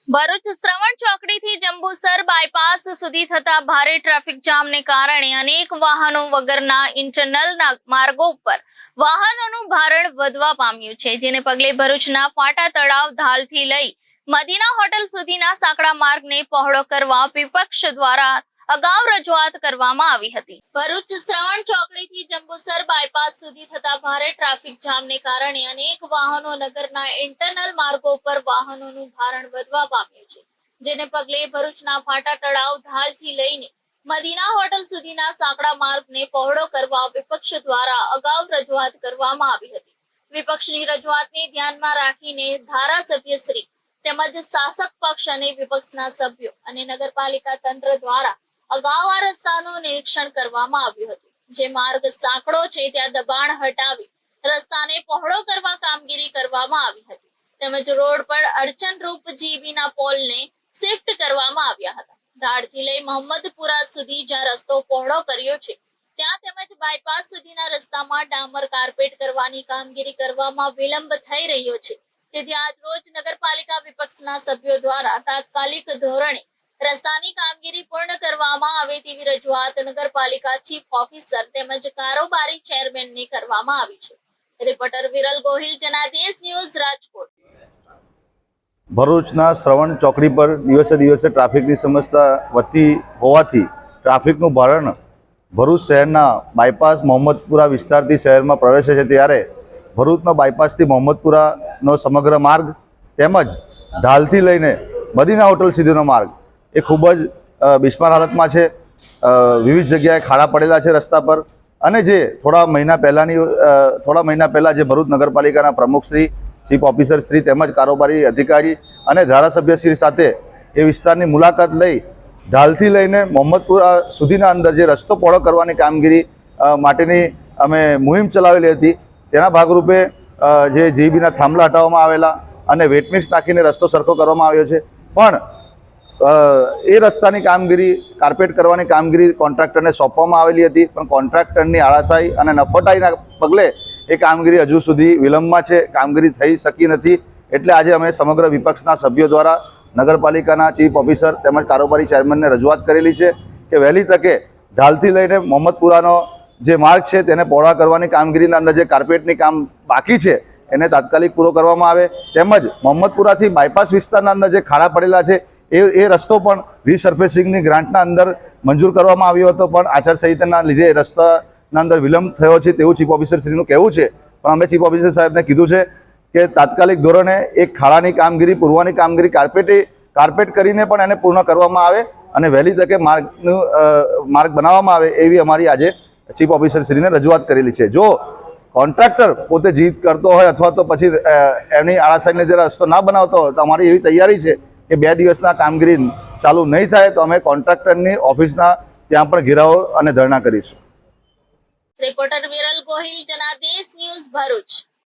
ભરૂચ શ્રવણ ચોકડીથી Jambusar bypass સુધી થતા ભારે ટ્રાફિક જામને કારણે અનેક વાહનો વગરના ઇન્ટરનલ માર્ગો ઉપર વાહનોનું ભારણ વધવા પામ્યું છે, જેને પગલે ભરૂચના ફાટા તળાવ ધાલથી લઈ મદીના હોટલ સુધીના સાંકડા માર્ગને પહોળો કરવા વિપક્ષ દ્વારા અગાઉ રજૂઆત કરવામાં આવી હતી। ભરૂચ શ્રવણ ચોકડીથી જંબુસર બાયપાસ સુધી થતા ભારે ટ્રાફિક જામને કારણે અનેક વાહનો નગરના ઇન્ટરનલ માર્ગો પર વાહનોનું ભારણ વધવા પામ્યું છે, જેને પગલે ભરૂચના ફાટા તળાવ ધાલથી લઈને મદીના હોટલ સુધીના સાંકડા માર્ગને પહોળો કરવા વિપક્ષ દ્વારા અગાઉ રજૂઆત કરવામાં આવી હતી। વિપક્ષની રજૂઆતને ધ્યાનમાં રાખીને ધારાસભ્ય શ્રી તેમજ શાસક પક્ષ અને વિપક્ષના સભ્યો અને નગરપાલિકા તંત્ર દ્વારા અગાઉ આ રસ્તાનું નિરીક્ષણ કરવામાં આવ્યું હતું, જે માર્ગ સાંકડો છે ત્યાં દબાણ હટાવી રસ્તાને પહોળો કરવા કામગીરી કરવામાં આવી હતી, તેમજ રોડ પર અડચણરૂપ જીબીના પોલને શિફ્ટ કરવામાં આવ્યા હતા। ધાડથી લઈ મોહમ્મદપુરા સુધી જ્યાં રસ્તો પહોળો કર્યો છે ત્યાં તેમજ બાયપાસ સુધીના રસ્તામાં ડામર કાર્પેટ કરવાની કામગીરી કરવામાં વિલંબ થઈ રહ્યો છે, તેથી આજ રોજ નગરપાલિકા વિપક્ષના સભ્યો દ્વારા તાત્કાલિક ધોરણે રસ્તાની કામગીરી પૂર્ણ કરવામાં આવે તેવી રજૂઆત નગરપાલિકા ચીફ ઓફિસર તેમજ કારોબારી ચેરમેનને કરવામાં આવી છે। Reporter Viral Gohil, Janadesh news, Rajkot. ભરૂચના શ્રવણ ચોકડી પર દિવસે દિવસે ટ્રાફિકની સમસ્યા વધતી હોવાથી ટ્રાફિકનું ભારણ ભરૂચ શહેરના બાયપાસ મોહમ્મદપુરા વિસ્તારથી શહેરમાં પ્રવેશે છે, ત્યારે ભરૂચનો બાયપાસથી મોહમ્મદપુરાનો સમગ્ર માર્ગ તેમજ ઢાલથી લઈને મદીના હોટલ સુધીનો માર્ગ એ ખૂબ જ બિસ્માર હાલતમાં છે। વિવિધ જગ્યાએ ખાડા પડેલા છે રસ્તા પર, અને જે થોડા મહિના પહેલાં જે ભરૂચ નગરપાલિકાના પ્રમુખશ્રી, ચીફ ઓફિસર શ્રી તેમજ કારોબારી અધિકારી અને ધારાસભ્યશ્રી સાથે એ વિસ્તારની મુલાકાત લઈ ઢાલથી લઈને મોહમ્મદપુરા સુધીના અંદર જે રસ્તો પહોળો કરવાની કામગીરી માટેની અમે મુહિમ ચલાવેલી હતી। તેના ભાગરૂપે જે જીબીના થાંભલા હટાવવામાં આવેલા અને વેટમિક્સ નાખીને રસ્તો સરખો કરવામાં આવ્યો છે, પણ એ રસ્તાની કામગીરી કાર્પેટ કરવાની કામગીરી કોન્ટ્રાક્ટરને સોંપવામાં આવેલી હતી, પણ કોન્ટ્રાક્ટરની આળસાઈ અને નફટાઈના પગલે એ કામગીરી હજુ સુધી વિલંબમાં છે, કામગીરી થઈ શકી નથી। એટલે આજે અમે સમગ્ર વિપક્ષના સભ્યો દ્વારા નગરપાલિકાના ચીફ ઓફિસર તેમજ કારોબારી ચેરમેનને રજૂઆત કરેલી છે કે વહેલી તકે ઢાલથી લઈને મોહમ્મદપુરાનો જે માર્ગ છે તેને પહોળા કરવાની કામગીરીના અંદર જે કાર્પેટની કામ બાકી છે એને તાત્કાલિક પૂરો કરવામાં આવે, તેમજ મોહમ્મદપુરાથી બાયપાસ વિસ્તારના અંદર જે ખાડા પડેલા છે એ રસ્તો પણ રીસર્ફેસિંગની ગ્રાન્ટના અંદર મંજૂર કરવામાં આવ્યો હતો, પણ આચારસંહિતાના લીધે રસ્તાના અંદર વિલંબ થયો છે તેવું ચીફ ઓફિસર શ્રીનું કહેવું છે। પણ અમે ચીફ ઓફિસર સાહેબને કીધું છે કે તાત્કાલિક ધોરણે એક ખાડાની કામગીરી પૂરવાની કામગીરી કાર્પેટ કરીને પણ એને પૂર્ણ કરવામાં આવે અને વહેલી તકે માર્ગ બનાવવામાં આવે એવી અમારી આજે ચીફ ઓફિસર શ્રીને રજૂઆત કરેલી છે। જો કોન્ટ્રાક્ટર પોતે જીત કરતો હોય અથવા તો પછી એની આળસાઈને જે રસ્તો ના બનાવતો હોય તો અમારી એવી તૈયારી છે કે 2 દિવસના કામગીરી ચાલુ નહીં થાય તો અમે કોન્ટ્રાક્ટરની ઓફિસના ત્યાં પણ ઘેરાવો અને ધરણા કરીશું। Reporter Viral Gohil, Janadesh news, Bharuch.